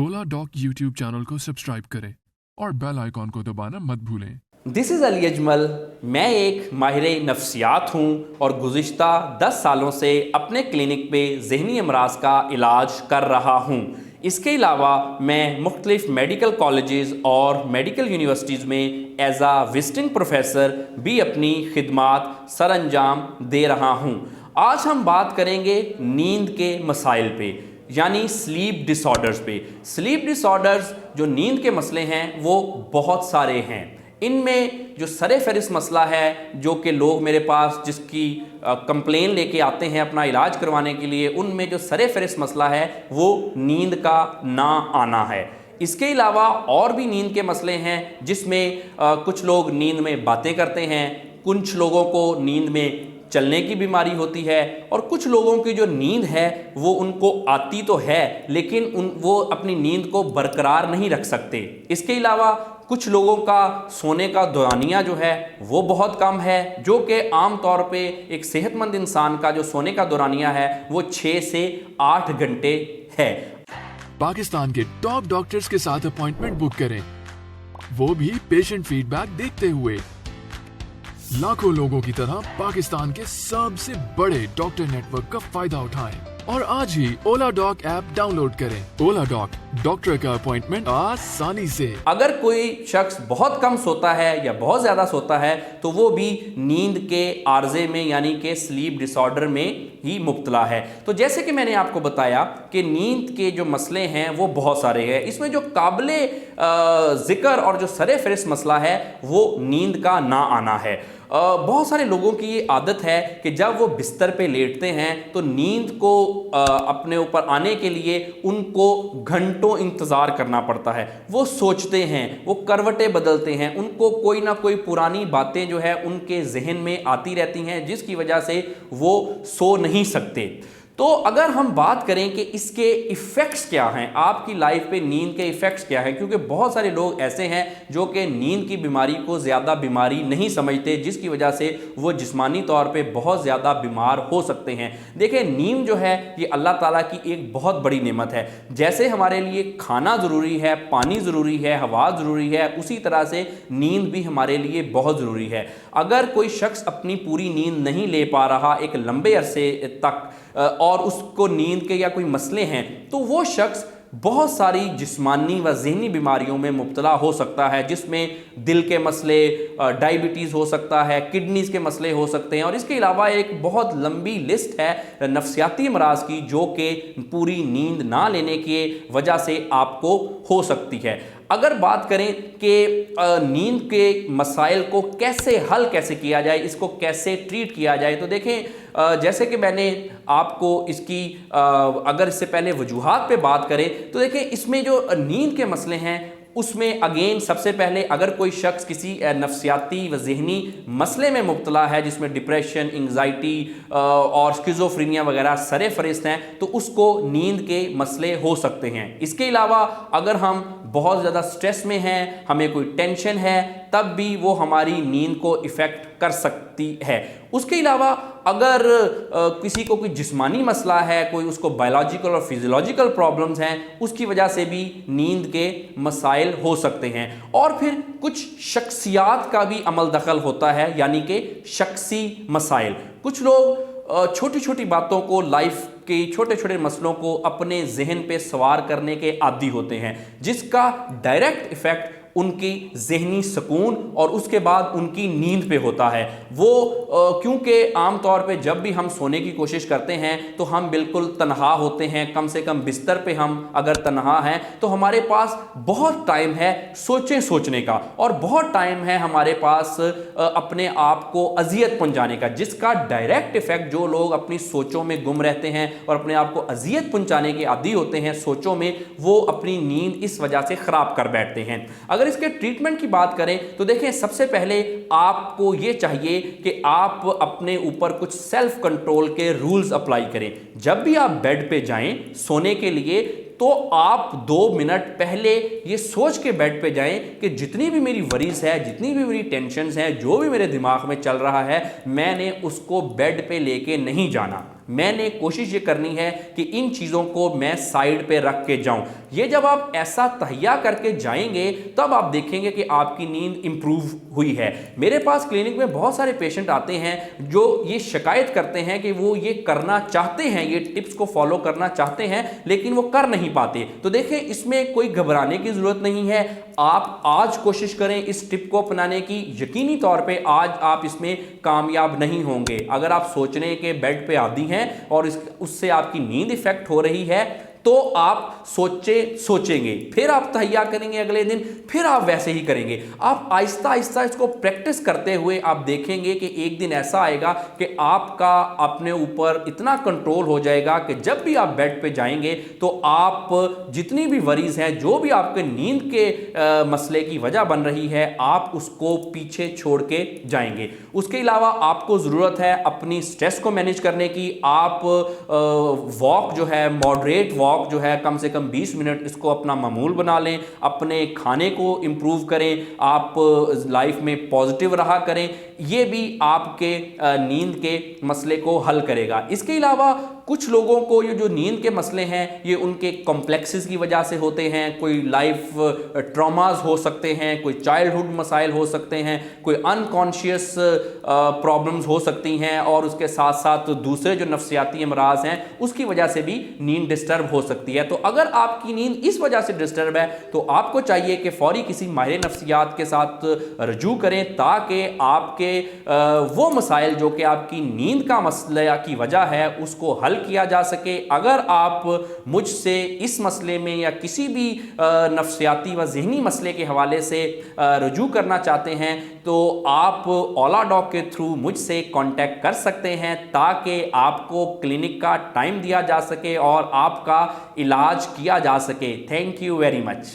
ओला dock YouTube channel को subscribe करें और बेल आइकॉन को दबाना मत भूलें। This is Ali Ajmal. मैं एक माहिर नफ्सियात हूँ और गुज़िश्ता 10 सालों से अपने क्लिनिक पे ज़हनी अमराज का इलाज कर रहा हूँ। इसके अलावा मैं मुख्तलिफ मेडिकल कॉलेजेस और मेडिकल यूनिवर्सिटीज़ में एज आ विजिटिंग प्रोफेसर भी अपनी खिदमात सर अंजाम दे रहा हूँ। आज हम बात करेंगे नींद के मसाइल पे, यानी स्लीप डिसऑर्डर्स पे। स्लीप डिसऑर्डर्स जो नींद के मसले हैं वो बहुत सारे हैं। इनमें जो सरे फहरिस्त मसला है, जो कि लोग मेरे पास जिसकी कंप्लेन लेके आते हैं अपना इलाज करवाने के लिए, उनमें जो सरे फहरिस्त मसला है वो नींद का ना आना है। इसके अलावा और भी नींद के मसले हैं जिसमें कुछ लोग नींद में बातें करते हैं, कुछ लोगों को नींद में चलने की बीमारी होती है, और कुछ लोगों की जो नींद है वो उनको आती तो है लेकिन वो अपनी नींद को बरकरार नहीं रख सकते। इसके अलावा कुछ लोगों का सोने का दौरानिया जो है वो बहुत कम है, जो कि आम तौर पे एक सेहतमंद इंसान का जो सोने का दौरानिया है वो 6 से 8 घंटे है। पाकिस्तान के टॉप डॉक्टर्स के साथ अपॉइंटमेंट बुक करें, वो भी पेशेंट फीडबैक देखते हुए। लाखों लोगों की तरह पाकिस्तान के सबसे बड़े डॉक्टर नेटवर्क का फायदा उठाएं और आज ही ओला डॉक ऐप डाउनलोड करें। ओला डॉक, डॉक्टर का अपॉइंटमेंट आसानी से। अगर कोई शख्स बहुत कम सोता है या बहुत ज़्यादा सोता है तो वो भी नींद के आर्जे में यानी कि स्लीप डिसऑर्डर में ही मुब्तला है। तो जैसे कि मैंने आपको बताया कि नींद के जो मसले हैं वो बहुत सारे हैं। इसमें जो काबिले ज़िक्र और जो सरे फहरिस्त मसला है वो नींद का ना आना है। बहुत सारे लोगों की ये आदत है कि जब वो बिस्तर पे लेटते हैं तो नींद को अपने ऊपर आने के लिए उनको घंटों इंतज़ार करना पड़ता है। वो सोचते हैं, वो करवटें बदलते हैं, उनको कोई ना कोई पुरानी बातें जो है उनके जहन में आती रहती हैं जिसकी वजह से वो सो नहीं सकते। तो अगर हम बात करें कि इसके इफ़ेक्ट्स क्या हैं, आपकी लाइफ पे नींद के इफ़ेक्ट्स क्या हैं, क्योंकि बहुत सारे लोग ऐसे हैं जो कि नींद की बीमारी को ज़्यादा बीमारी नहीं समझते, जिसकी वजह से वो जिस्मानी तौर पे बहुत ज़्यादा बीमार हो सकते हैं। देखिए, नींद जो है ये अल्लाह ताला की एक बहुत बड़ी नेमत है। जैसे हमारे लिए खाना ज़रूरी है, पानी ज़रूरी है, हवा ज़रूरी है, उसी तरह से नींद भी हमारे लिए बहुत ज़रूरी है। अगर कोई शख्स अपनी पूरी नींद नहीं ले पा रहा एक लंबे अरसे तक और उसको नींद के या कोई मसले हैं तो वो शख्स बहुत सारी जिस्मानी व ज़हनी बीमारियों में मुब्तला हो सकता है, जिसमें दिल के मसले, डायबिटीज़ हो सकता है, किडनीज़ के मसले हो सकते हैं, और इसके अलावा एक बहुत लंबी लिस्ट है नफ्सियाती अमराज की जो कि पूरी नींद ना लेने की वजह से आपको हो सकती है। अगर बात करें कि नींद के मसाइल को कैसे हल कैसे किया जाए, इसको कैसे ट्रीट किया जाए, तो देखें जैसे कि मैंने आपको इसकी अगर इससे पहले वजूहात पे बात करें तो देखें इसमें जो नींद के मसले हैं उसमें अगेन सबसे पहले अगर कोई शख्स किसी नफ्सियाती व ज़हनी मसले में मुब्तला है जिसमें डिप्रेशन, एंग्जाइटी और स्किज़ोफ्रेनिया वगैरह सरे फहरिस्त हैं तो उसको नींद के मसले हो सकते हैं। इसके अलावा अगर हम बहुत ज़्यादा स्ट्रेस में हैं, हमें कोई टेंशन है, तब भी वो हमारी नींद को इफ़ेक्ट कर सकती है। उसके अलावा अगर किसी को कोई जिस्मानी मसला है, कोई उसको बायोलॉजिकल और फिजियोलॉजिकल प्रॉब्लम्स हैं, उसकी वजह से भी नींद के मसाइल हो सकते हैं। और फिर कुछ शख्सियात का भी अमल दखल होता है, यानी कि शख्सी मसाइल। कुछ लोग छोटी छोटी बातों को, लाइफ के छोटे छोटे मसलों को अपने जहन पे सवार करने के आदी होते हैं, जिसका डायरेक्ट इफ़ेक्ट उनकी ज़हनी सुकून और उसके बाद उनकी नींद पे होता है। वो क्योंकि आम तौर पे जब भी हम सोने की कोशिश करते हैं तो हम बिल्कुल तन्हा होते हैं, कम से कम बिस्तर पे हम अगर तन्हा हैं तो हमारे पास बहुत टाइम है सोचने का, और बहुत टाइम है हमारे पास अपने आप को अजियत पहुंचाने का, जिसका डायरेक्ट इफेक्ट जो लोग अपनी सोचों में गुम रहते हैं और अपने आप को अजियत पहुंचाने के आदी होते हैं सोचों में, वो अपनी नींद इस वजह से ख़राब कर बैठते हैं। अगर इसके ट्रीटमेंट की बात करें तो देखें सबसे पहले आपको ये चाहिए कि आप अपने ऊपर कुछ सेल्फ कंट्रोल के रूल्स अप्लाई करें। जब भी आप बेड पे जाएं सोने के लिए तो आप 2 मिनट पहले ये सोच के बेड पे जाएं कि जितनी भी मेरी वरीज है, जितनी भी मेरी टेंशन्स हैं, जो भी मेरे दिमाग में चल रहा है, मैंने उसको बेड पे लेके नहीं जाना। میں نے کوشش یہ کرنی ہے کہ ان چیزوں کو میں سائڈ پہ رکھ کے جاؤں. یہ جب آپ ایسا تہیا کر کے جائیں گے تب آپ دیکھیں گے کہ آپ کی نیند امپروو ہوئی ہے. میرے پاس کلینک میں بہت سارے پیشنٹ آتے ہیں جو یہ شکایت کرتے ہیں کہ وہ یہ کرنا چاہتے ہیں, یہ ٹپس کو فالو کرنا چاہتے ہیں لیکن وہ کر نہیں پاتے. تو دیکھیں اس میں کوئی گھبرانے کی ضرورت نہیں ہے. آپ آج کوشش کریں اس ٹپ کو اپنانے کی, یقینی طور پہ آج آپ اس میں کامیاب نہیں ہوں گے. اگر آپ سوچ رہے ہیں کہ بیڈ پہ عادی ہیں اور اس سے آپ کی نیند افیکٹ ہو رہی ہے تو آپ سوچیں گے, پھر آپ تہیا کریں گے اگلے دن, پھر آپ ویسے ہی کریں گے. آپ آہستہ آہستہ اس کو پریکٹس کرتے ہوئے آپ دیکھیں گے کہ ایک دن ایسا آئے گا کہ آپ کا اپنے اوپر اتنا کنٹرول ہو جائے گا کہ جب بھی آپ بیڈ پہ جائیں گے تو آپ جتنی بھی وریز ہیں, جو بھی آپ کے نیند کے مسئلے کی وجہ بن رہی ہے, آپ اس کو پیچھے چھوڑ کے جائیں گے. اس کے علاوہ آپ کو ضرورت ہے اپنی سٹریس کو مینیج کرنے کی. آپ واک جو ہے, ماڈریٹ واک جو ہے, کم سے کم 20 منٹ اس کو اپنا معمول بنا لیں. اپنے کھانے کو امپروو کریں, آپ لائف میں پازیٹیو رہا کریں. یہ بھی آپ کے نیند کے مسئلے کو حل کرے گا. اس کے علاوہ کچھ لوگوں کو یہ جو نیند کے مسئلے ہیں یہ ان کے کمپلیکسز کی وجہ سے ہوتے ہیں. کوئی لائف ٹراماز ہو سکتے ہیں, کوئی چائلڈہڈ مسائل ہو سکتے ہیں, کوئی انکانشیس پرابلمز ہو سکتی ہیں, اور اس کے ساتھ ساتھ دوسرے جو نفسیاتی امراض ہیں اس کی وجہ سے بھی نیند ڈسٹرب ہو سکتی ہے. تو اگر آپ کی نیند اس وجہ سے ڈسٹرب ہے تو آپ کو چاہیے کہ فوری کسی ماہر نفسیات کے ساتھ رجوع کریں تاکہ آپ کے وہ مسائل جو کہ آپ کی نیند کا مسئلہ کی وجہ ہے اس کو حل کیا جا سکے. اگر آپ مجھ سے اس مسئلے میں یا کسی بھی نفسیاتی و ذہنی مسئلے کے حوالے سے رجوع کرنا چاہتے ہیں تو آپ اولا ڈاک کے تھرو مجھ سے کانٹیکٹ کر سکتے ہیں تاکہ آپ کو کلینک کا ٹائم دیا جا سکے اور آپ کا علاج کیا جا سکے. Thank you very much.